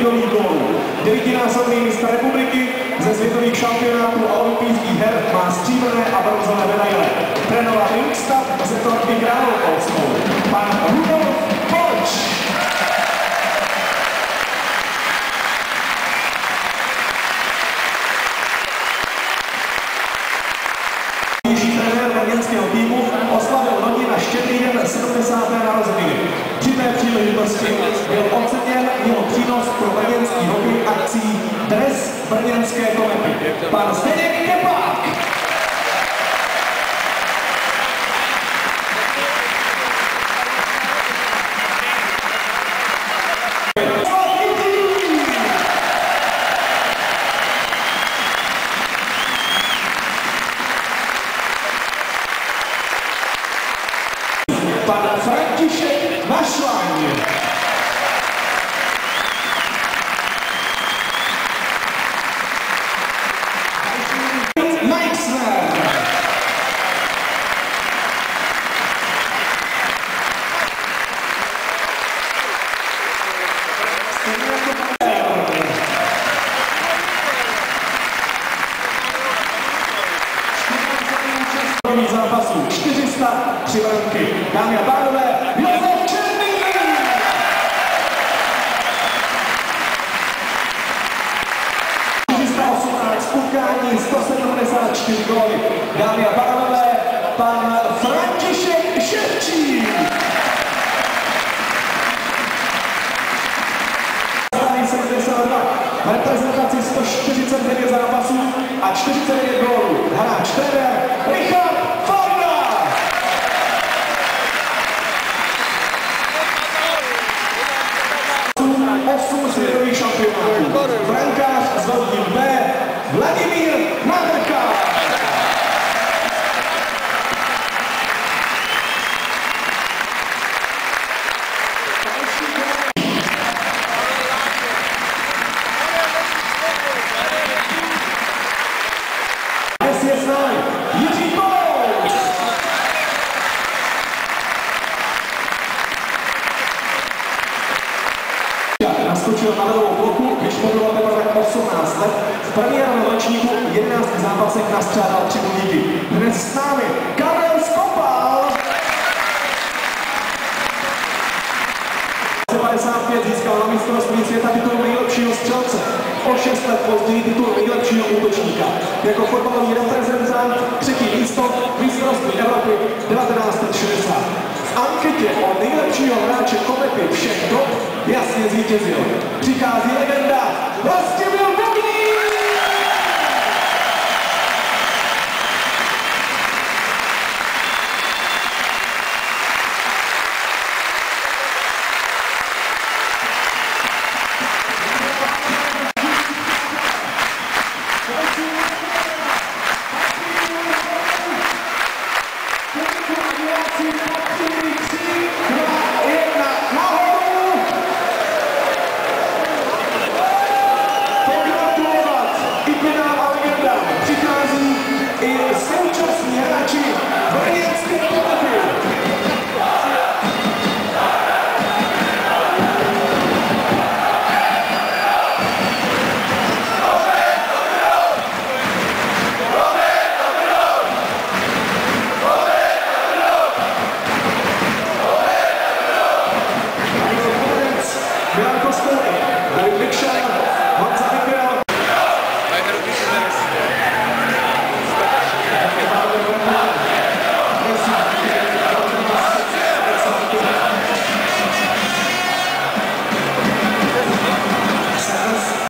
mírových gólů. 9násobný mistr republiky ze světových šampionátů a olympijských her má stříbrné a bronzové medaile. Trénoval Inkstav ze Torky Královskou. Pan Rudolf Polč. Trenér brněnského týmu oslavil loni na Štědrý den 70. narozeniny. Při té příležitosti byl oceněn jeho přínos pro brněnský hokej akcí Dres brněnské komety. Pan Zdeněk Kepák. Pan František Mašláň. Meixner. Zápasů 403 branky. Dámy a pánové, Josef Černý! 418 utkání, 174 góly. Dámy a pánové, pan František Ševčík! V reprezentaci 149 zápasů a 49 gólů. Hráč trenér Richard Farda. Osm světových šampionátů. Brankář s velkým B. Vladimír Nadrka. Je s námi Jiří Kous. Naskočil na levou bloku, když mu bylo teprve 18 let. V premiérovém ročníku 11 zápasech nastřádal 3 bodíky. Dnes s námi Karel Skopal. 55 získal na mistrovství světa titul nejlepšího střelce. O 6 let později titul nejlepšího útočníka. Jako fotbalový reprezentant 3. místo v mistrovství Evropy 1960. V anketě o nejlepšího hráče komety všech dob jasně zvítězil. Přichází legenda Vlastimil Bubník! Milan Kostelek, David Mikšan, Honza